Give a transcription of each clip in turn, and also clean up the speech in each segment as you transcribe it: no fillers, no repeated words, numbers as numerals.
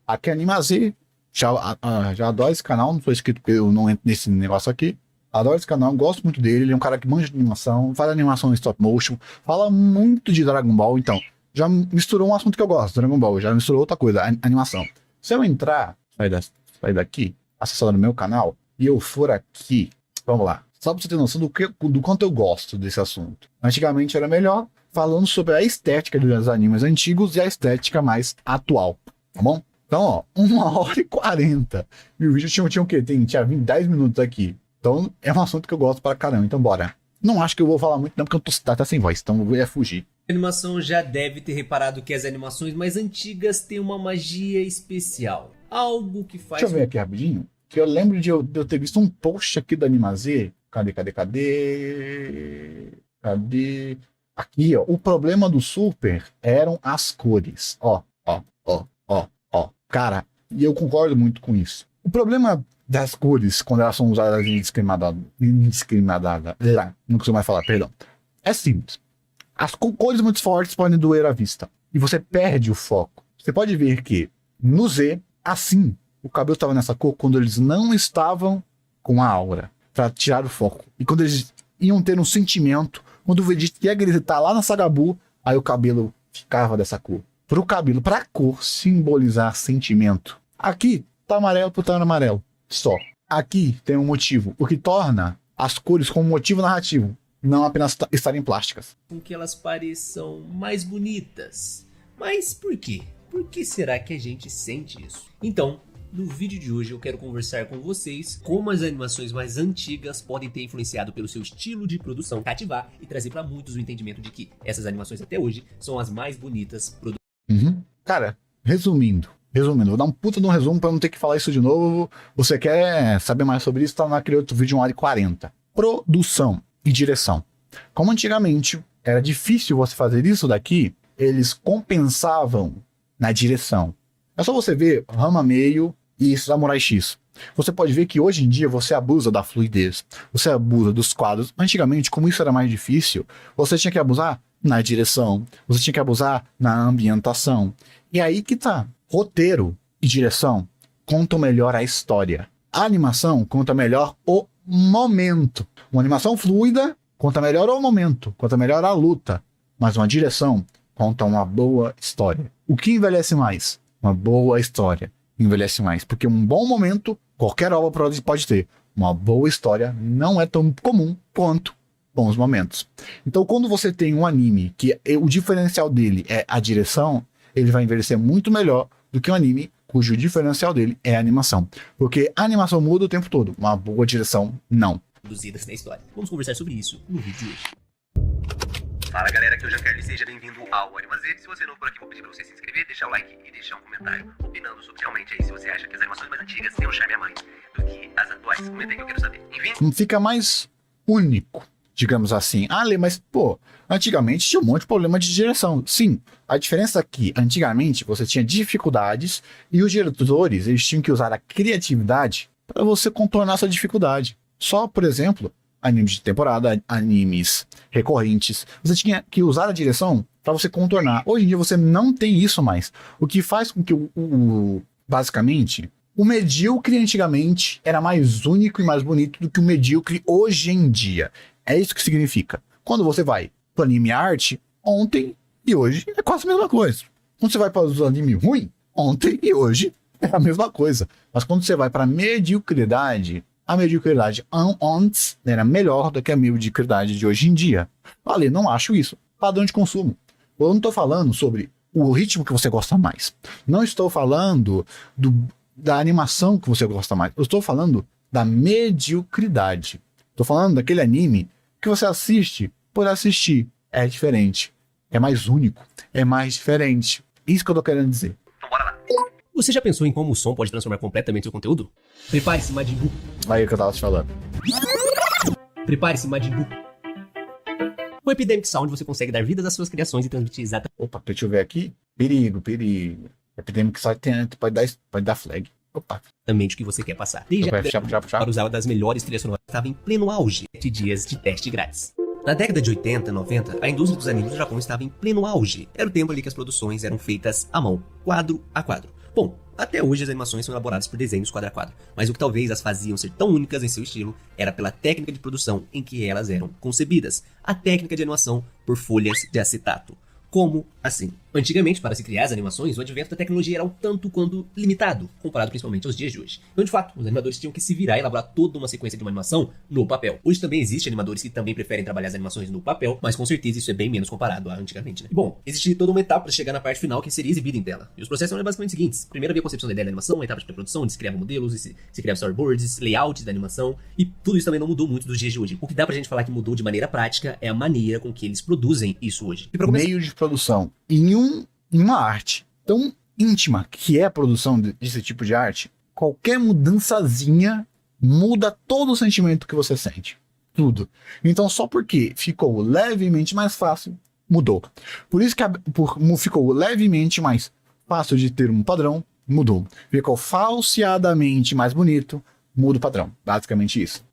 Aqui é Animazer, já adoro esse canal, não sou inscrito porque eu não entro nesse negócio aqui. Adoro esse canal, gosto muito dele, ele é um cara que manja de animação, faz animação em stop motion, fala muito de Dragon Ball, então já misturou um assunto que eu gosto, Dragon Ball, já misturou outra coisa, animação. Se eu entrar, sair daqui, acessar no meu canal, e eu for aqui, vamos lá, só pra você ter noção do quanto eu gosto desse assunto. Antigamente era melhor, falando sobre a estética dos animes antigos e a estética mais atual, tá bom? Então, ó, 1h40. E o vídeo tinha o quê? Tinha 10 minutos aqui. Então, é um assunto que eu gosto pra caramba. Então, bora. Não acho que eu vou falar muito não, porque eu tô tá sem voz. Então, eu ia fugir. A animação já deve ter reparado que as animações mais antigas têm uma magia especial. Algo que faz... Deixa eu ver aqui rapidinho. Que eu lembro de eu ter visto um post aqui da Animazer. Cadê? Aqui, ó. O problema do Super eram as cores. Ó. Cara, e eu concordo muito com isso. O problema das cores, quando elas são usadas indiscriminada, não consigo mais falar, perdão. É simples. As cores muito fortes podem doer a vista. E você perde o foco. Você pode ver que no Z, assim, o cabelo estava nessa cor quando eles não estavam com a aura, para tirar o foco. E quando eles iam ter um sentimento, quando o Vegeta ia gritar lá na Sagabu, aí o cabelo ficava dessa cor. Pro cabelo, pra cor simbolizar sentimento. Aqui tá amarelo por estar amarelo. Só. Aqui tem um motivo, o que torna as cores como motivo narrativo, não apenas estarem plásticas. Com que elas pareçam mais bonitas. Mas por quê? Por que será que a gente sente isso? Então, no vídeo de hoje eu quero conversar com vocês como as animações mais antigas podem ter influenciado pelo seu estilo de produção, cativar e trazer para muitos o entendimento de que essas animações até hoje são as mais bonitas produzidas. Cara, resumindo, vou dar um puta de um resumo pra não ter que falar isso de novo. Você quer saber mais sobre isso? Tá naquele outro vídeo 1h40. Produção e direção. Como antigamente era difícil você fazer isso daqui, eles compensavam na direção. É só você ver Ranma Meio e Samurai X. Você pode ver que hoje em dia você abusa da fluidez, você abusa dos quadros. Antigamente, como isso era mais difícil, você tinha que abusar na direção, você tinha que abusar na ambientação. E aí que tá. Roteiro e direção contam melhor a história. A animação conta melhor o momento. Uma animação fluida conta melhor o momento, conta melhor a luta. Mas uma direção conta uma boa história. O que envelhece mais? Uma boa história envelhece mais. Porque um bom momento, qualquer obra pode ter. Uma boa história não é tão comum quanto bons momentos. Então, quando você tem um anime que o diferencial dele é a direção, ele vai envelhecer muito melhor do que um anime cujo diferencial dele é a animação. Porque a animação muda o tempo todo, uma boa direção não. Produzidas na história. Vamos conversar sobre isso no vídeo de hoje. Fala galera, aqui é o Giancarlo, seja bem-vindo ao Animazer. Se você é novo por aqui, vou pedir pra você se inscrever, deixar o like e deixar um comentário opinando sobre realmente aí se você acha que as animações mais antigas têm um charme a mais do que as atuais. Comenta aí que eu quero saber. Enfim. Fica mais único, digamos assim. Ah, Lê, mas pô, antigamente tinha um monte de problema de direção. Sim, a diferença é que antigamente você tinha dificuldades e os diretores eles tinham que usar a criatividade para você contornar essa dificuldade. Só, por exemplo, animes de temporada, animes recorrentes, você tinha que usar a direção para você contornar. Hoje em dia você não tem isso mais. O que faz com que basicamente, o medíocre antigamente era mais único e mais bonito do que o medíocre hoje em dia. É isso que significa. Quando você vai para o anime arte, ontem e hoje é quase a mesma coisa. Quando você vai para os anime ruim, ontem e hoje é a mesma coisa. Mas quando você vai para a mediocridade antes era melhor do que a mediocridade de hoje em dia. Falei, não acho isso. Padrão de consumo. Eu não estou falando sobre o ritmo que você gosta mais. Não estou falando da animação que você gosta mais. Eu estou falando da mediocridade. Estou falando daquele anime que você assiste por assistir. É diferente. É mais único. É mais diferente. Isso que eu tô querendo dizer. Então bora lá. Você já pensou em como o som pode transformar completamente seu conteúdo? Prepare-se, Majin Buu. Aí que eu tava te falando. Prepare-se, Majin Buu. Com Epidemic Sound você consegue dar vida às suas criações e transmitir exatamente Opa, deixa eu ver aqui. Perigo. Epidemic Sound pode dar flag. Opa. o que você quer passar. Desde para usar uma das melhores trilhas sonoras estava em pleno auge. 7 dias de teste grátis. Na década de 80 e 90, a indústria dos animes no Japão estava em pleno auge. Era o tempo ali que as produções eram feitas à mão, quadro a quadro. Bom, Até hoje as animações são elaboradas por desenhos quadro a quadro, mas o que talvez as faziam ser tão únicas em seu estilo era pela técnica de produção em que elas eram concebidas, a técnica de animação por folhas de acetato. Como assim? Antigamente, para se criar as animações, o advento da tecnologia era um tanto quanto limitado, comparado principalmente aos dias de hoje. Então, de fato, os animadores tinham que se virar e elaborar toda uma sequência de uma animação no papel. Hoje também existem animadores que também preferem trabalhar as animações no papel, mas com certeza isso é bem menos comparado a antigamente, né? Bom, existe toda uma etapa para chegar na parte final que seria exibida em tela. E os processos eram basicamente os seguintes. Primeiro havia a concepção da ideia da animação, a etapa de pré-produção, onde se criavam modelos, se criavam storyboards, layouts da animação, e tudo isso também não mudou muito dos dias de hoje. O que dá pra gente falar que mudou de maneira prática é a maneira com que eles produzem isso hoje. E pra começar... Meio de produção. Em uma arte tão íntima que é a produção desse tipo de arte, qualquer mudançazinha muda todo o sentimento que você sente. Tudo. Então, só porque ficou levemente mais fácil, mudou. Por isso que ficou levemente mais fácil de ter um padrão, mudou. Ficou falseadamente mais bonito, muda o padrão. Basicamente isso.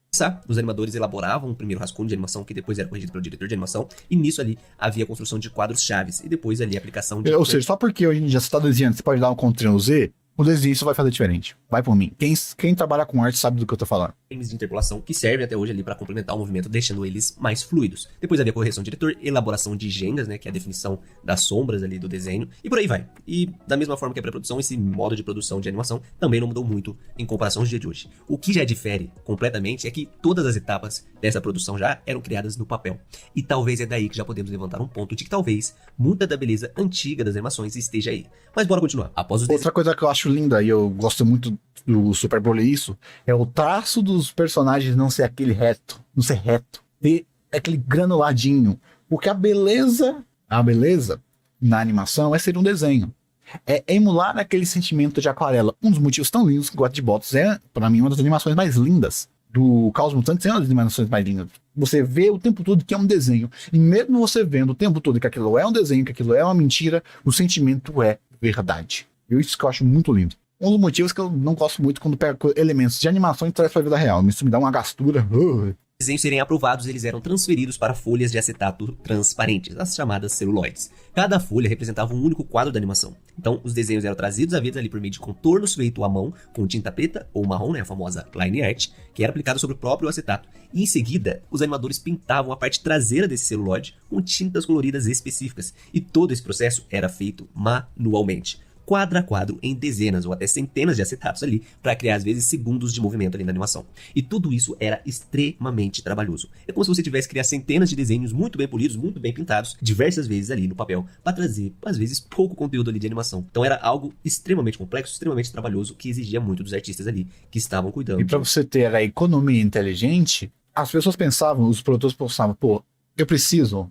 Os animadores elaboravam um primeiro rascunho de animação que depois era corrigido pelo diretor de animação, e nisso ali havia a construção de quadros chaves, e depois ali a aplicação de... Ou seja, só porque hoje em dia você está desenhando, você pode dar um Ctrl+Z, o desenho isso vai fazer diferente. Vai por mim. Quem trabalha com arte sabe do que eu tô falando. Frames de interpolação que servem até hoje ali para complementar o movimento, deixando eles mais fluidos. Depois havia correção de diretor, elaboração de gengas, né, que é a definição das sombras ali do desenho, e por aí vai. E da mesma forma que a pré-produção, esse modo de produção de animação também não mudou muito em comparação aos dias de hoje. O que já difere completamente é que todas as etapas dessa produção já eram criadas no papel. E talvez é daí que já podemos levantar um ponto de que talvez muita da beleza antiga das animações esteja aí. Mas bora continuar. Após os Outra coisa que eu acho linda, e eu gosto muito do Super Broly, isso, é o traço dos personagens não ser aquele reto, não ser reto, ter aquele granuladinho. Porque a beleza na animação é ser um desenho. É emular aquele sentimento de aquarela. Um dos motivos tão lindos que o God de Bots é, pra mim, uma das animações mais lindas. Do Caos Mutantes é uma das animações mais lindas. Você vê o tempo todo que é um desenho. E mesmo você vendo o tempo todo que aquilo é um desenho, que aquilo é uma mentira, o sentimento é verdade. E isso que eu acho muito lindo. Um dos motivos que eu não gosto muito quando pego elementos de animação e traz pra vida real. Isso me dá uma gastura. Desenhos serem aprovados, eles eram transferidos para folhas de acetato transparentes, as chamadas celuloides. Cada folha representava um único quadro da animação. Então, os desenhos eram trazidos à vida ali por meio de contornos feitos à mão, com tinta preta ou marrom, né, a famosa line art, que era aplicada sobre o próprio acetato. E em seguida, os animadores pintavam a parte traseira desse celuloide com tintas coloridas específicas. E todo esse processo era feito manualmente, quadro a quadro, em dezenas ou até centenas de acetatos ali, para criar às vezes segundos de movimento ali na animação. E tudo isso era extremamente trabalhoso. É como se você tivesse que criar centenas de desenhos muito bem polidos, muito bem pintados, diversas vezes ali no papel, para trazer, às vezes, pouco conteúdo ali de animação. Então era algo extremamente complexo, extremamente trabalhoso, que exigia muito dos artistas ali que estavam cuidando. E para você ter a economia inteligente, as pessoas pensavam, os produtores pensavam, pô, eu preciso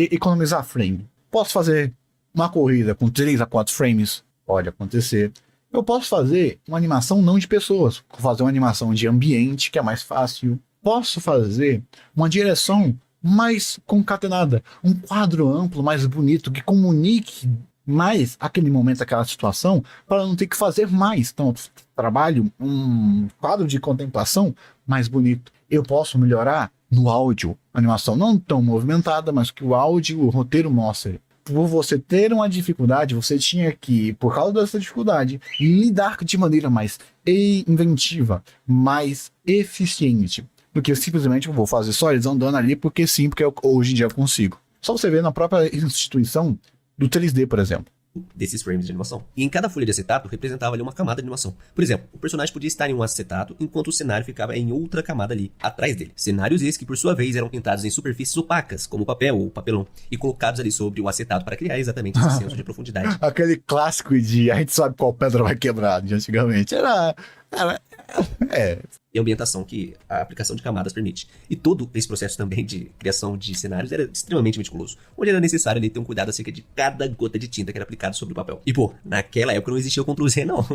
economizar frame. Posso fazer uma corrida com 3 a 4 frames? Pode acontecer. Eu posso fazer uma animação não de pessoas. Fazer uma animação de ambiente, que é mais fácil. Posso fazer uma direção mais concatenada. Um quadro amplo, mais bonito, que comunique mais aquele momento, aquela situação, para não ter que fazer mais. Então, eu trabalho um quadro de contemplação mais bonito. Eu posso melhorar no áudio. A animação não tão movimentada, mas que o áudio, o roteiro mostre. Por você ter uma dificuldade, você tinha que, por causa dessa dificuldade, lidar de maneira mais inventiva, mais eficiente. Do que simplesmente eu vou fazer só eles andando ali porque sim, porque hoje em dia eu consigo. Só você ver na própria instituição do 3D, por exemplo. Desses frames de animação. E em cada folha de acetato representava ali uma camada de animação. Por exemplo, o personagem podia estar em um acetato enquanto o cenário ficava em outra camada ali, atrás dele. Cenários esses que por sua vez eram pintados em superfícies opacas, como papel ou papelão, e colocados ali sobre o acetato para criar exatamente esse senso de profundidade. Aquele clássico de a gente sabe qual pedra vai quebrar de antigamente. E a ambientação que a aplicação de camadas permite. E todo esse processo também de criação de cenários era extremamente meticuloso, onde era necessário ali ter um cuidado acerca de cada gota de tinta que era aplicada sobre o papel. E pô, naquela época não existia o Ctrl+Z não.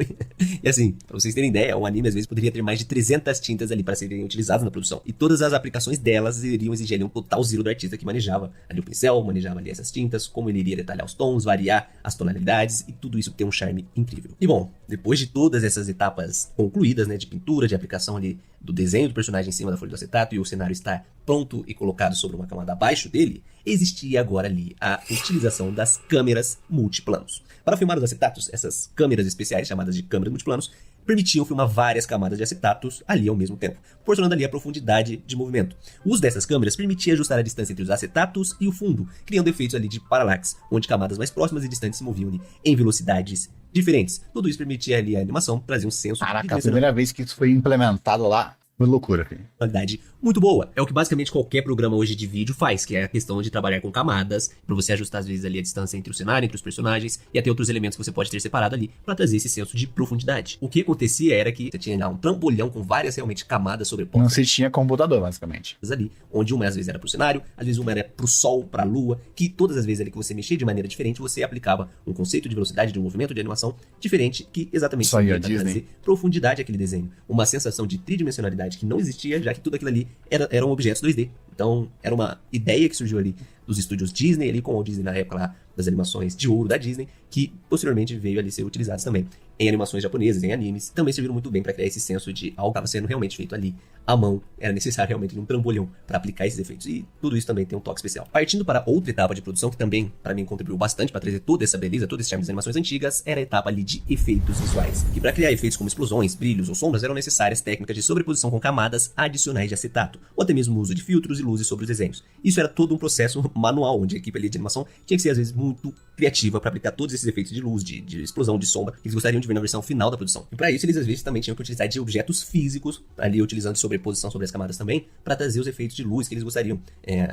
E assim, pra vocês terem ideia, um anime às vezes poderia ter mais de 300 tintas ali para serem utilizadas na produção. E todas as aplicações delas iriam exigir ali um total zero do artista que manejava ali o pincel, manejava ali essas tintas, como ele iria detalhar os tons, variar as tonalidades, e tudo isso tem um charme incrível. E bom, depois de todas essas etapas concluídas, né, de pintura, de aplicação ali do desenho do personagem em cima da folha do acetato e o cenário está pronto e colocado sobre uma camada abaixo dele, existia agora ali a utilização das câmeras multiplanos. Para filmar os acetatos, essas câmeras especiais chamadas de câmeras multiplanos permitiam filmar várias camadas de acetatos ali ao mesmo tempo, proporcionando ali a profundidade de movimento. O uso dessas câmeras permitia ajustar a distância entre os acetatos e o fundo, criando efeitos ali de paralaxe, onde camadas mais próximas e distantes se moviam ali em velocidades diferentes. Tudo isso permitia ali a animação trazer um senso Caraca, a primeira vez que isso foi implementado lá, foi loucura, filho. qualidade muito boa. É o que basicamente qualquer programa hoje de vídeo faz, que é a questão de trabalhar com camadas, para você ajustar às vezes ali a distância entre o cenário, entre os personagens e até outros elementos que você pode ter separado ali para trazer esse senso de profundidade. O que acontecia era que você tinha lá um trambolhão com várias realmente camadas Não sobrepostas se tinha computador, basicamente. ali, onde uma às vezes era pro cenário, às vezes uma era pro sol, pra lua, que todas as vezes ali que você mexia de maneira diferente, você aplicava um conceito de velocidade, de movimento, de animação diferente, que exatamente Isso aí, a servia pra Disney. trazer profundidade àquele desenho. Uma sensação de tridimensionalidade que não existia, já que tudo aquilo ali eram objetos 2D. Então, era uma ideia que surgiu ali dos estúdios Disney, ali com o Walt Disney na época lá, das animações de ouro da Disney, que posteriormente veio ali ser utilizados também em animações japonesas, em animes, também serviram muito bem para criar esse senso de algo que estava sendo realmente feito ali à mão, era necessário realmente um trambolhão para aplicar esses efeitos, e tudo isso também tem um toque especial. Partindo para outra etapa de produção, que também, para mim, contribuiu bastante para trazer toda essa beleza, todo esse charme das animações antigas, era a etapa ali de efeitos visuais, que para criar efeitos como explosões, brilhos ou sombras, eram necessárias técnicas de sobreposição com camadas adicionais de acetato, ou até mesmo o uso de filtros e luzes sobre os desenhos. Isso era todo um processo manual, onde a equipe ali de animação tinha que ser, às vezes, muito criativa para aplicar todos esses efeitos de luz, de explosão, de sombra, que eles gostariam de ver na versão final da produção. E para isso, eles às vezes também tinham que utilizar de objetos físicos, ali utilizando sobreposição sobre as camadas também, para trazer os efeitos de luz que eles gostariam.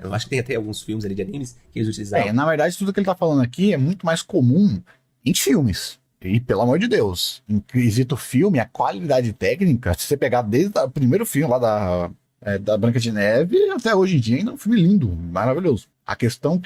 Eu acho que tem até alguns filmes ali de animes que eles utilizaram. Na verdade, tudo que ele tá falando aqui é muito mais comum em filmes. E, pelo amor de Deus, em quesito filme, a qualidade técnica, se você pegar desde o primeiro filme lá da Branca de Neve até hoje em dia, ainda é um filme lindo, maravilhoso. A questão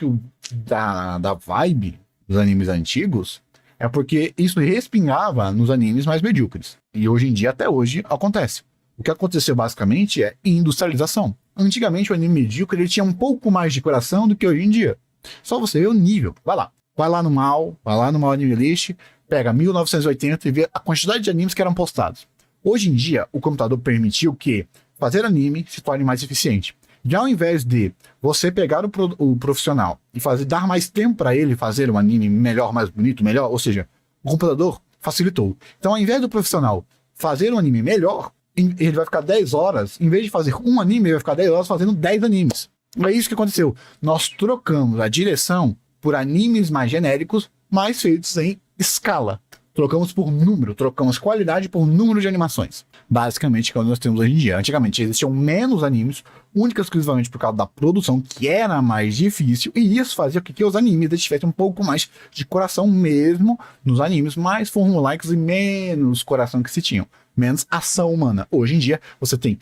da vibe dos animes antigos é porque isso respingava nos animes mais medíocres. E hoje em dia, até hoje, acontece. O que aconteceu basicamente é industrialização. Antigamente o anime medíocre ele tinha um pouco mais de coração do que hoje em dia. Só você vê o nível. Vai lá no Mal Anime List, pega 1980 e vê a quantidade de animes que eram postados. Hoje em dia, o computador permitiu que fazer anime se torne mais eficiente. E ao invés de você pegar o profissional e dar mais tempo para ele fazer um anime melhor, mais bonito, melhor, ou seja, o computador facilitou. Então, ao invés do profissional fazer um anime melhor, ele vai ficar 10 horas, em vez de fazer um anime, ele vai ficar 10 horas fazendo 10 animes. É isso que aconteceu. Nós trocamos a direção por animes mais genéricos, mais feitos em escala. Trocamos por número, trocamos qualidade por número de animações. Basicamente, é o que nós temos hoje em dia. Antigamente existiam menos animes, única e exclusivamente por causa da produção, que era mais difícil, e isso fazia com que os animes tivessem um pouco mais de coração mesmo nos animes, mais formulaicos e menos coração que se tinham. Menos ação humana. Hoje em dia, você tem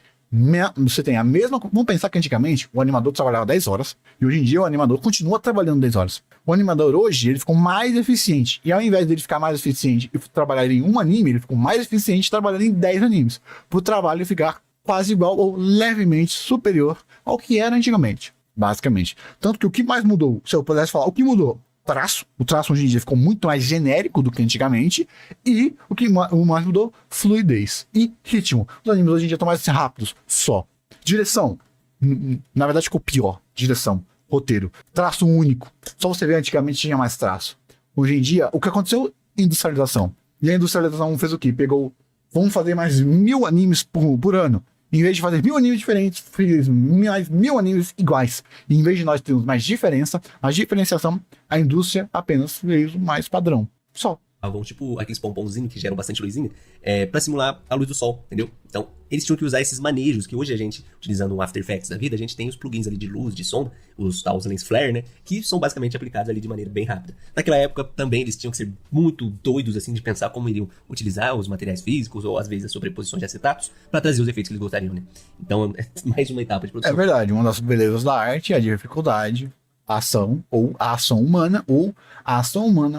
a mesma... Vamos pensar que antigamente o animador trabalhava 10 horas e hoje em dia o animador continua trabalhando 10 horas. O animador hoje, ele ficou mais eficiente. E ao invés dele ficar mais eficiente e trabalhar em um anime, ele ficou mais eficiente trabalhando em 10 animes. Para o trabalho ficar quase igual ou levemente superior ao que era antigamente. Basicamente. Tanto que o que mais mudou, se eu pudesse falar, o que mudou? O traço hoje em dia ficou muito mais genérico do que antigamente, e o que mais mudou? Fluidez e ritmo. Os animes hoje em dia estão mais rápidos, só. Direção, na verdade ficou pior. Direção, roteiro, traço único. Só você vê, antigamente tinha mais traço. Hoje em dia, o que aconteceu? Industrialização. E a industrialização fez o quê? Vamos fazer mais 1000 animes por ano. Em vez de fazer 1000 animes diferentes, fiz mais 1000 animes iguais. E em vez de nós termos mais diferença, a diferenciação, a indústria apenas fez mais padrão. Só. Tipo aqueles pomponzinhos que geram bastante luzinha, pra simular a luz do sol, entendeu? Então, eles tinham que usar esses manejos que hoje a gente, utilizando o After Effects da vida, a gente tem os plugins ali de luz, de sombra, os lens flare, né? Que são basicamente aplicados ali de maneira bem rápida. Naquela época também eles tinham que ser muito doidos, assim, de pensar como iriam utilizar os materiais físicos ou às vezes as sobreposições de acetatos pra trazer os efeitos que eles gostariam, né? Então, é mais uma etapa de produção. É verdade, uma das belezas da arte é a dificuldade, a ação humana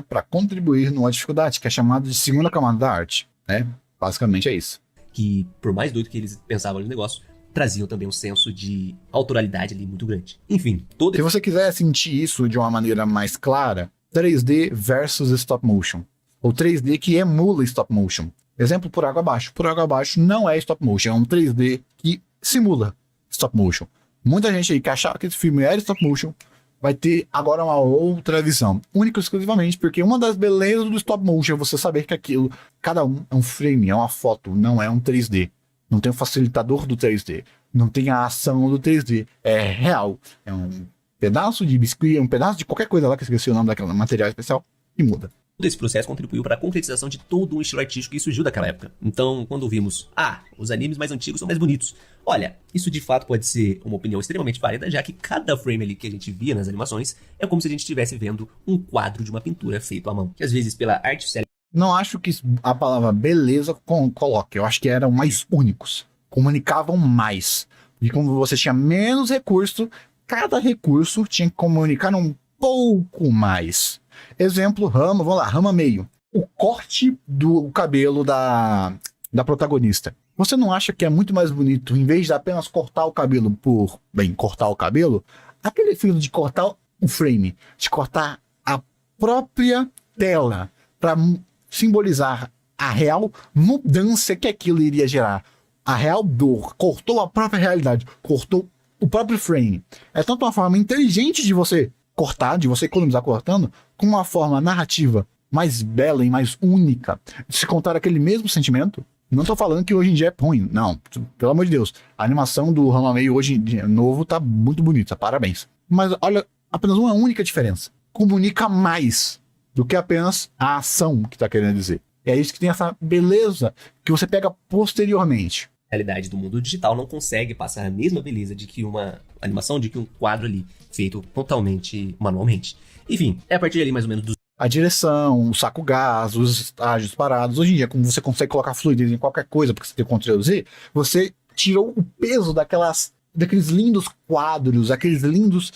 para contribuir numa dificuldade, que é chamada de segunda camada da arte, né? Basicamente é isso. Que, por mais doido que eles pensavam no negócio, traziam também um senso de autoralidade ali muito grande. Enfim, Se você quiser sentir isso de uma maneira mais clara, 3D versus stop motion, ou 3D que emula stop motion. Exemplo por água abaixo. Por água abaixo não é stop motion, é um 3D que simula stop motion. Muita gente aí que achava que esse filme era stop motion vai ter agora uma outra visão. Única e exclusivamente porque uma das belezas do stop motion é você saber que aquilo, cada um é um frame, é uma foto, não é um 3D. Não tem o facilitador do 3D. Não tem a ação do 3D. É real. É um pedaço de biscuit, um pedaço de qualquer coisa lá, que eu esqueci o nome daquele material especial, e muda. Todo esse processo contribuiu para a concretização de todo um estilo artístico que surgiu daquela época. Então, quando vimos, os animes mais antigos são mais bonitos. Olha, isso de fato pode ser uma opinião extremamente válida, já que cada frame ali que a gente via nas animações é como se a gente estivesse vendo um quadro de uma pintura feito à mão. Que às vezes pela artificialidade. Não acho que a palavra beleza coloque. Eu acho que eram mais únicos. Comunicavam mais. E como você tinha menos recurso, cada recurso tinha que comunicar um pouco mais. Exemplo, Rama, vamos lá, Rama meio. O corte do cabelo da protagonista. Você não acha que é muito mais bonito, em vez de apenas cortar o cabelo cortar o cabelo, aquele efeito de cortar o frame, de cortar a própria tela, para simbolizar a real mudança que aquilo iria gerar. A real dor. Cortou a própria realidade. Cortou o próprio frame. É tanto uma forma inteligente de você cortar, de você economizar cortando, como uma forma narrativa mais bela e mais única de se contar aquele mesmo sentimento. Não tô falando que hoje em dia é ruim. Não, pelo amor de Deus. A animação do Ranma meio hoje em dia novo tá muito bonita. Parabéns. Mas olha, apenas uma única diferença. Comunica mais do que apenas a ação que tá querendo dizer. É isso que tem essa beleza que você pega posteriormente. A realidade do mundo digital não consegue passar a mesma beleza de que uma animação, de que um quadro ali feito totalmente manualmente. Enfim, é a partir ali mais ou menos dos... A direção, o saco gás, os estágios parados. Hoje em dia, como você consegue colocar fluidez em qualquer coisa, porque você tem o Ctrl Z, você tirou o peso daqueles lindos quadros, aqueles lindos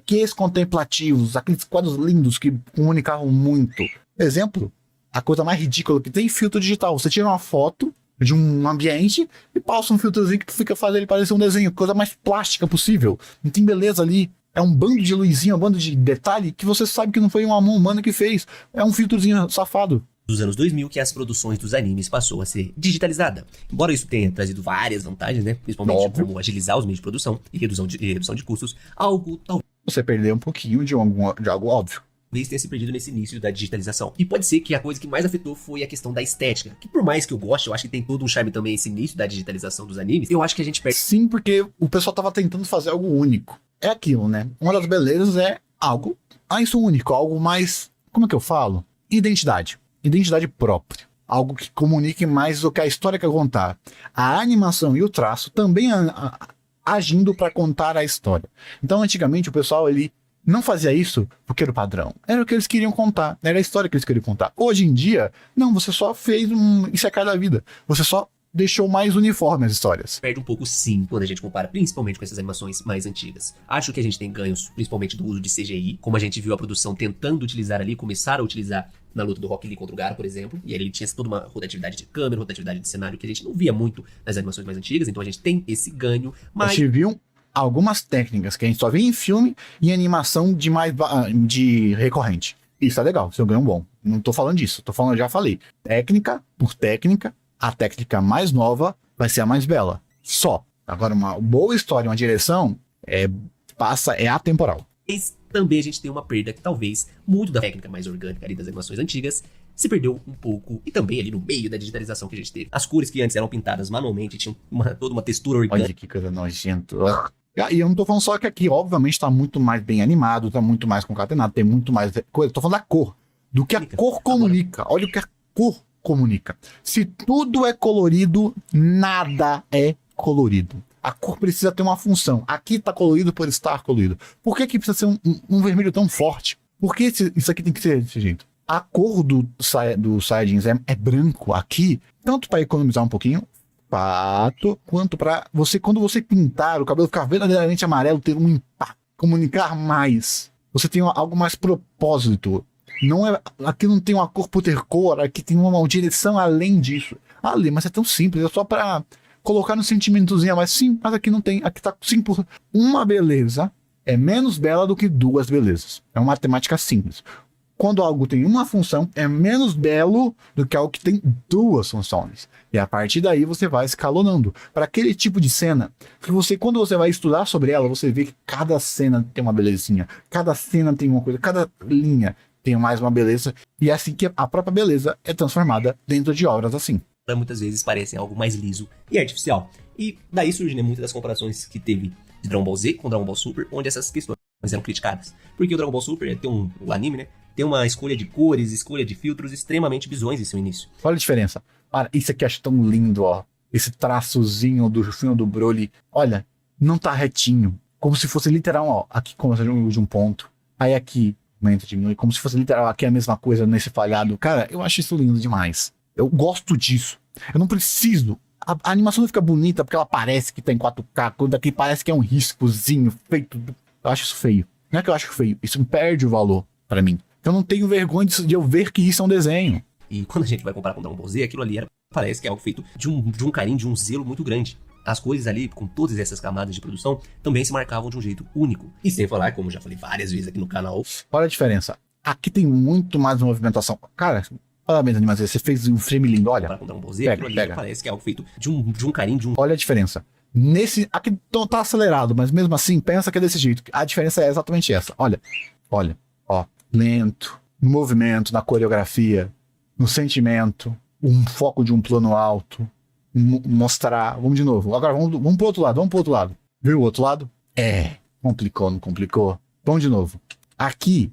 quês contemplativos, aqueles quadros lindos que comunicavam muito. Exemplo, a coisa mais ridícula que tem, filtro digital. Você tira uma foto de um ambiente e passa um filtrozinho que fica fazendo ele parecer um desenho, coisa mais plástica possível. Não tem beleza ali. É um bando de luzinha, um bando de detalhe que você sabe que não foi uma mão humana que fez. É um filtrozinho safado. Dos anos 2000 que as produções dos animes passou a ser digitalizada. Embora isso tenha trazido várias vantagens, né? Principalmente como agilizar os meios de produção e redução de custos, algo talvez você perdeu um pouquinho de algo óbvio. Tenha se perdido nesse início da digitalização. E pode ser que a coisa que mais afetou foi a questão da estética. Que por mais que eu goste, eu acho que tem todo um charme também esse início da digitalização dos animes. Eu acho que a gente perde... Sim, porque o pessoal tava tentando fazer algo único. É aquilo, né? Uma das belezas é algo isso único, algo mais... Como é que eu falo? Identidade. Identidade própria. Algo que comunique mais do que a história quer contar. A animação e o traço também agindo para contar a história. Então, antigamente, o pessoal, ele não fazia isso porque era o padrão. Era o que eles queriam contar. Era a história que eles queriam contar. Hoje em dia, não, você só fez isso é cada vida. Você só deixou mais uniforme as histórias. Perde um pouco sim, quando a gente compara principalmente com essas animações mais antigas. Acho que a gente tem ganhos, principalmente do uso de CGI, como a gente viu a produção tentando utilizar ali, começar a utilizar na luta do Rock Lee contra o Gaara, por exemplo, e ele tinha toda uma rotatividade de câmera, rotatividade de cenário que a gente não via muito nas animações mais antigas, então a gente tem esse ganho, mas... A gente viu algumas técnicas que a gente só vê em filme e animação de recorrente. Isso é legal, isso é um ganho bom. Não tô falando disso, já falei. Técnica por técnica, a técnica mais nova vai ser a mais bela. Só. Agora, uma boa história, uma direção, é atemporal. Mas também a gente tem uma perda que talvez, muito da técnica mais orgânica ali das animações antigas, se perdeu um pouco, e também ali no meio da digitalização que a gente teve. As cores que antes eram pintadas manualmente tinham toda uma textura orgânica. Olha que coisa nojenta. E eu não tô falando só que aqui, obviamente, tá muito mais bem animado, tá muito mais concatenado, tem muito mais coisa. Tô falando da cor. Do que a cor comunica. Olha o que a cor comunica. Se tudo é colorido, nada é colorido. A cor precisa ter uma função. Aqui tá colorido por estar colorido. Por que precisa ser um vermelho tão forte? Por que isso aqui tem que ser desse jeito? A cor do Saiyajins é branco aqui, tanto para economizar um pouquinho, fato, quanto para você, quando você pintar, o cabelo ficar verdadeiramente amarelo, ter um impacto, comunicar mais. Você tem algo mais propósito. Aqui não tem uma cor por ter cor, aqui tem uma direção além disso. Ali, mas é tão simples, é só para colocar no sentimentozinho, mas sim, mas aqui não tem, aqui tá sim por uma beleza é menos bela do que duas belezas. É uma matemática simples. quando algo tem uma função, é menos belo do que algo que tem duas funções. E a partir daí você vai escalonando. Para aquele tipo de cena, que você, quando você vai estudar sobre ela, você vê que cada cena tem uma belezinha, cada cena tem uma coisa, cada linha tem mais uma beleza. E é assim que a própria beleza é transformada dentro de obras assim. Muitas vezes parecem algo mais liso e artificial. E daí surgem, né, muitas das comparações que teve de Dragon Ball Z com Dragon Ball Super, onde essas questões eram criticadas. Porque o Dragon Ball Super o anime, né, tem uma escolha de cores, escolha de filtros extremamente bizonhos em seu início. Olha a diferença. Cara, isso aqui eu acho tão lindo, ó. Esse traçozinho do filme do Broly. Olha, não tá retinho. Como se fosse literal, ó. Aqui começa de um ponto. Aí aqui aumenta, diminui. Como se fosse literal aqui a mesma coisa nesse falhado. Cara, eu acho isso lindo demais. Eu gosto disso. Eu não preciso. A animação não fica bonita porque ela parece que tá em 4K. Quando aqui parece que é um riscozinho feito. Eu acho isso feio. Não é que eu acho feio. Isso perde o valor pra mim. Eu não tenho vergonha de eu ver que isso é um desenho. E quando a gente vai comparar com Dragon Ball Z, aquilo ali parece que é algo feito de um carinho, de um zelo muito grande. As coisas ali, com todas essas camadas de produção, também se marcavam de um jeito único. E sem falar, como já falei várias vezes aqui no canal... Olha a diferença. Aqui tem muito mais movimentação. Cara, parabéns, animação. Você fez um frame lindo, olha. Com Dragon Ball Z, aquilo ali parece que é algo feito de um carinho, de um... Olha a diferença. Aqui tá acelerado, mas mesmo assim, pensa que é desse jeito. A diferença é exatamente essa. Olha, ó. Lento, no movimento, na coreografia, no sentimento, um foco de um plano alto, mostrar. Vamos de novo. Agora vamos pro outro lado, Viu o outro lado? Complicou, não complicou? Vamos de novo. Aqui,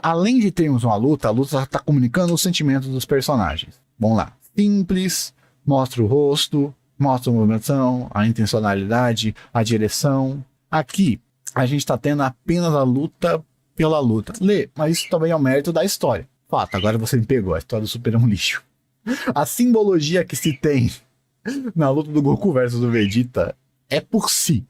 além de termos uma luta, a luta está comunicando os sentimentos dos personagens. Vamos lá. Simples, mostra o rosto, mostra a movimentação, a intencionalidade, a direção. Aqui, a gente está tendo apenas a luta pela luta. Mas isso também é o mérito da história. Fato, agora você me pegou. A história do Super é um lixo. A simbologia que se tem na luta do Goku versus do Vegeta é por si.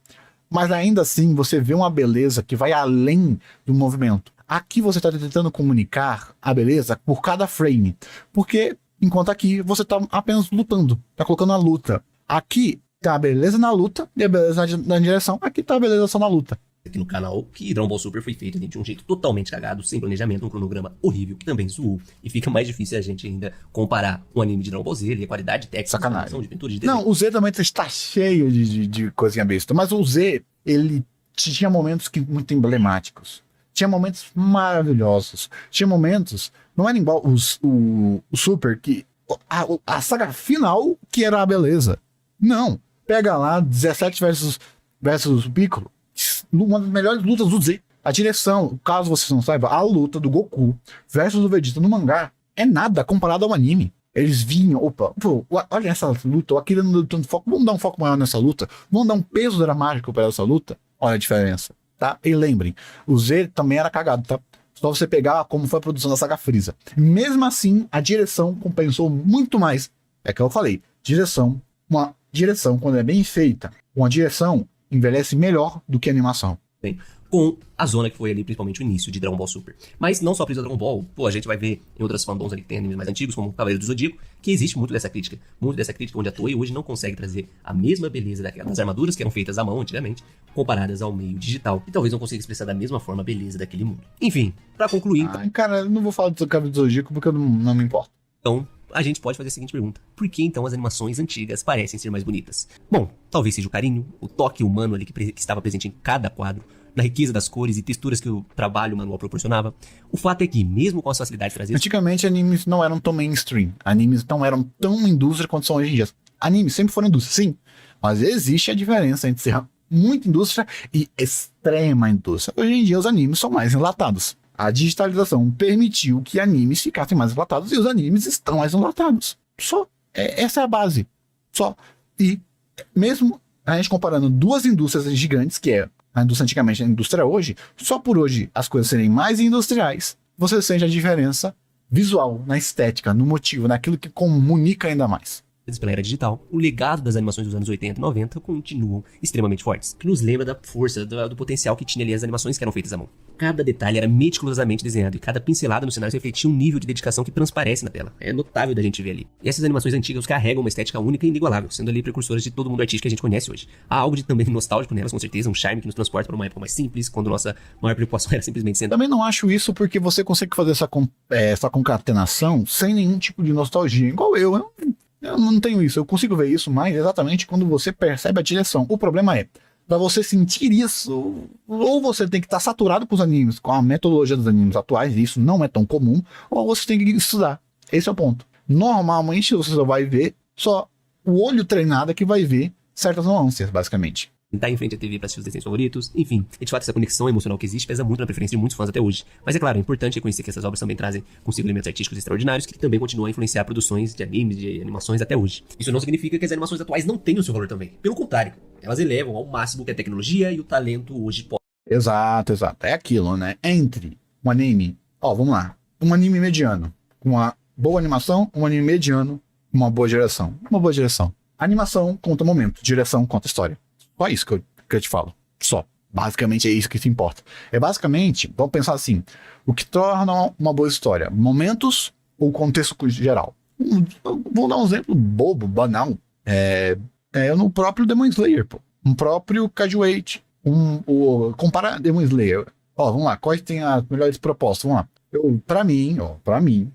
Mas ainda assim, você vê uma beleza que vai além do movimento. Aqui você está tentando comunicar a beleza por cada frame. Porque, enquanto aqui, você está apenas lutando. Está colocando a luta. Aqui tá a beleza na luta e a beleza na direção. Aqui tá a beleza só na luta. Aqui no canal, que Dragon Ball Super foi feito de um jeito totalmente cagado, sem planejamento, um cronograma horrível, que também zoou. E fica mais difícil a gente ainda comparar um anime de Dragon Ball Z e a qualidade técnica, sacanagem. De pintura, de desenho. Não, o Z também está cheio de coisinha besta. Mas o Z, ele tinha momentos muito emblemáticos. Tinha momentos maravilhosos. Tinha momentos, não era igual o Super, que a saga final que era a beleza. Não, pega lá 17 versus Piccolo. Uma das melhores lutas do Z. A direção, caso vocês não saibam, a luta do Goku versus o Vegeta no mangá é nada comparado ao anime. Eles vinham, olha essa luta, aqui dando tanto foco, vamos dar um foco maior nessa luta, vamos dar um peso dramático para essa luta. Olha a diferença, tá? E lembrem, o Z também era cagado, tá? Só você pegar como foi a produção da saga Frieza. Mesmo assim, a direção compensou muito mais. É que eu falei, uma direção, quando é bem feita, uma direção envelhece melhor do que a animação. Bem, com a zona que foi ali, principalmente o início de Dragon Ball Super. Mas não só precisa Dragon Ball, a gente vai ver em outras fandoms ali que tem animes mais antigos, como o Cavaleiro do Zodíaco, que existe muito dessa crítica. Muito dessa crítica onde a Toei hoje não consegue trazer a mesma beleza das armaduras que eram feitas à mão antigamente, comparadas ao meio digital. E talvez não consiga expressar da mesma forma a beleza daquele mundo. Enfim, pra concluir... Cara, eu não vou falar do Cavaleiro do Zodíaco porque eu não me importo. Então, a gente pode fazer a seguinte pergunta: por que então as animações antigas parecem ser mais bonitas? Bom, talvez seja o carinho, o toque humano ali que estava presente em cada quadro, na riqueza das cores e texturas que o trabalho manual proporcionava. O fato é que, mesmo com as facilidades trazidas... Antigamente, animes não eram tão mainstream. Animes não eram tão indústria quanto são hoje em dia. Animes sempre foram indústria, sim. Mas existe a diferença entre ser muita indústria e extrema indústria. Hoje em dia, os animes são mais enlatados. A digitalização permitiu que animes ficassem mais enlatados e os animes estão mais enlatados. Só. Essa é a base. Só. E mesmo a gente comparando duas indústrias gigantes, que é a indústria antigamente e a indústria hoje, só por hoje as coisas serem mais industriais, você sente a diferença visual, na estética, no motivo, naquilo que comunica ainda mais. pela era digital, o legado das animações dos anos 80 e 90 continuam extremamente fortes, que nos lembra da força, do potencial que tinha ali as animações que eram feitas à mão. Cada detalhe era meticulosamente desenhado e cada pincelada no cenário refletia um nível de dedicação que transparece na tela. É notável da gente ver ali. E essas animações antigas carregam uma estética única e inigualável, sendo ali precursoras de todo o mundo artístico que a gente conhece hoje. Há algo de também nostálgico nelas, com certeza, um charme que nos transporta para uma época mais simples, quando nossa maior preocupação era simplesmente sentar. Também não acho isso porque você consegue fazer essa concatenação sem nenhum tipo de nostalgia. Igual eu não tenho isso. Eu consigo ver isso mais exatamente quando você percebe a direção. O problema é, pra você sentir isso, ou você tem que estar saturado com os animes, com a metodologia dos animes atuais, e isso não é tão comum, ou você tem que estudar. Esse é o ponto. Normalmente você só vai ver, só o olho treinado é que vai ver certas nuances, basicamente. Sentar em frente à TV para assistir os desenhos favoritos, enfim. E de fato essa conexão emocional que existe pesa muito na preferência de muitos fãs até hoje. Mas é claro, é importante reconhecer que essas obras também trazem consigo elementos artísticos extraordinários que também continuam a influenciar produções de animes, de animações até hoje. Isso não significa que as animações atuais não tenham seu valor também. Pelo contrário, elas elevam ao máximo que a tecnologia e o talento hoje podem. Exato. É aquilo, né? Entre um anime, vamos lá, um anime mediano, com uma boa animação, um anime mediano, uma boa direção. Uma boa direção. Animação conta momento, direção conta história. Só isso que eu te falo. Só. Basicamente é isso que se importa. É basicamente, vamos pensar assim, o que torna uma boa história? Momentos ou contexto geral? Vou dar um exemplo bobo, banal. No próprio Demon Slayer, pô. Um próprio Kajueichi. Compara Demon Slayer. Vamos lá, quais tem as melhores propostas? Vamos lá. Pra mim,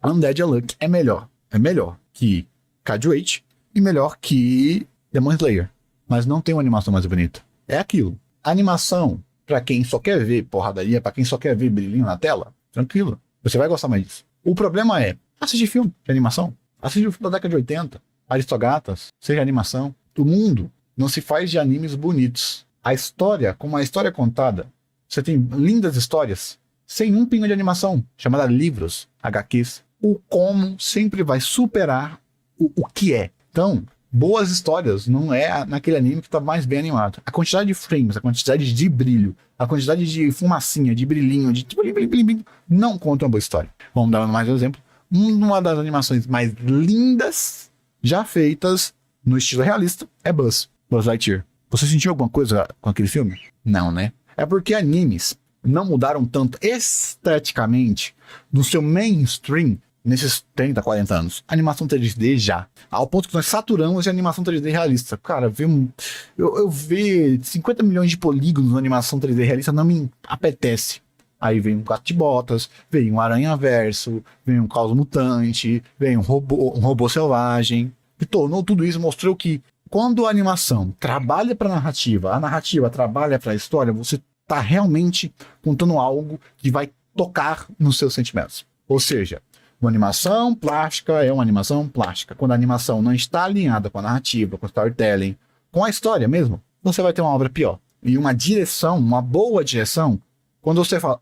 Undead Unluck é melhor. É melhor que Kajueichi e melhor que Demon Slayer. Mas não tem uma animação mais bonita. É aquilo. A animação, pra quem só quer ver porradaria, pra quem só quer ver brilhinho na tela, tranquilo. Você vai gostar mais disso. O problema é, assistir filme de animação. Assistir o filme da década de 80. Aristogatas, seja animação. O mundo não se faz de animes bonitos. A história, como a história é contada, você tem lindas histórias, sem um pingo de animação, chamada livros, HQs. O como sempre vai superar o que é. Então, boas histórias não é naquele anime que tá mais bem animado. A quantidade de frames, a quantidade de brilho, a quantidade de fumacinha, de brilhinho, de blim, não conta uma boa história. Vamos dar mais um exemplo. Uma das animações mais lindas já feitas no estilo realista é Buzz Lightyear. Você sentiu alguma coisa com aquele filme? Não, né? É porque animes não mudaram tanto esteticamente no seu mainstream nesses 30, 40 anos. Animação 3D já. Ao ponto que nós saturamos de animação 3D realista. Cara, eu ver 50 milhões de polígonos na animação 3D realista não me apetece. Aí vem um Gato de Botas, vem um Aranha-Verso, vem um Caos Mutante, vem um robô selvagem. E tornou tudo isso, mostrou que quando a animação trabalha para a narrativa trabalha para a história, você tá realmente contando algo que vai tocar nos seus sentimentos. Ou seja, uma animação plástica é uma animação plástica. Quando a animação não está alinhada com a narrativa, com o storytelling, com a história mesmo, você vai ter uma obra pior. E uma direção, uma boa direção, quando você fala,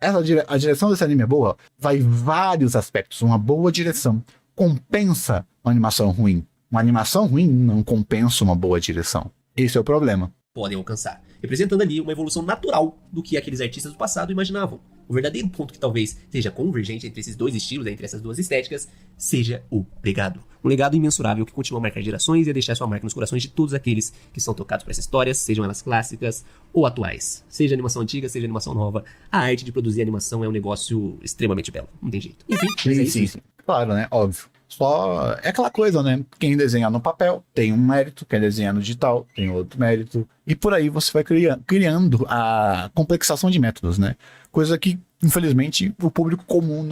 a direção desse anime é boa, vai vários aspectos. Uma boa direção compensa uma animação ruim. Uma animação ruim não compensa uma boa direção. Esse é o problema. Podem alcançar, representando ali uma evolução natural do que aqueles artistas do passado imaginavam. O verdadeiro ponto que talvez seja convergente entre esses dois estilos, entre essas duas estéticas, seja o legado. Um legado imensurável que continua a marcar gerações e a deixar sua marca nos corações de todos aqueles que são tocados por essas histórias, sejam elas clássicas ou atuais. Seja animação antiga, seja animação nova, a arte de produzir animação é um negócio extremamente belo. Não tem jeito. Enfim, mas é isso. Sim. Claro, né? Óbvio. Só é aquela coisa, né? Quem desenhar no papel tem um mérito, quem desenhar no digital tem outro mérito. E por aí você vai criando a complexação de métodos, né? Coisa que, infelizmente, o público comum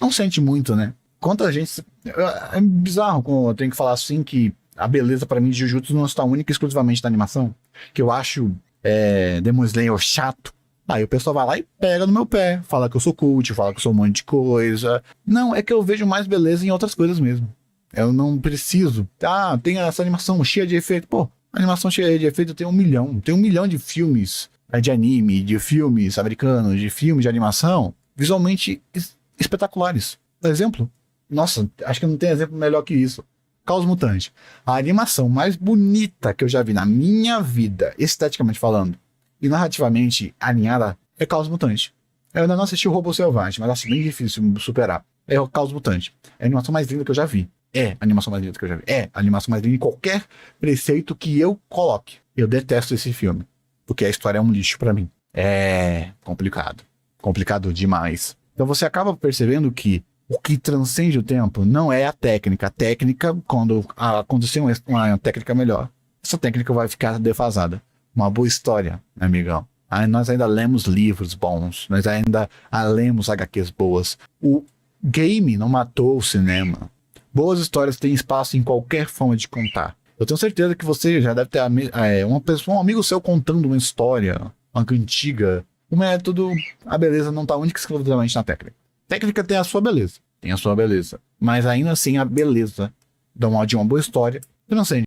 não sente muito, né? Quanta gente... É bizarro quando eu tenho que falar assim que a beleza pra mim de Jujutsu não está única e exclusivamente na animação. Que eu acho Demon Slayer chato. Aí o pessoal vai lá e pega no meu pé, fala que eu sou cult, fala que eu sou um monte de coisa. Não, é que eu vejo mais beleza em outras coisas mesmo. Eu não preciso. Tem essa animação cheia de efeito. Pô, animação cheia de efeito tem 1 milhão. Tem 1 milhão de filmes de anime, de filmes americanos, de filmes de animação visualmente espetaculares. Por exemplo, nossa, acho que não tem exemplo melhor que isso. Caos Mutante. A animação mais bonita que eu já vi na minha vida, esteticamente falando, e narrativamente alinhada, é Caos Mutante. Eu ainda não assisti o Robô Selvagem, mas acho bem difícil superar. É o Caos Mutante. É a animação mais linda que eu já vi. É a animação mais linda que eu já vi. É a animação mais linda em qualquer preceito que eu coloque. Eu detesto esse filme. Porque a história é um lixo pra mim. É complicado. Complicado demais. Então você acaba percebendo que o que transcende o tempo não é a técnica. A técnica, quando acontecer uma técnica melhor, essa técnica vai ficar defasada. Uma boa história, amigão. Aí nós ainda lemos livros bons. Nós ainda lemos HQs boas. O game não matou o cinema. Boas histórias têm espaço em qualquer forma de contar. Eu tenho certeza que você já deve ter um amigo seu contando uma história, uma antiga. O método, a beleza não está única e exclusivamente na técnica. Técnica tem a sua beleza. Tem a sua beleza. Mas ainda assim, a beleza de uma boa história transcende.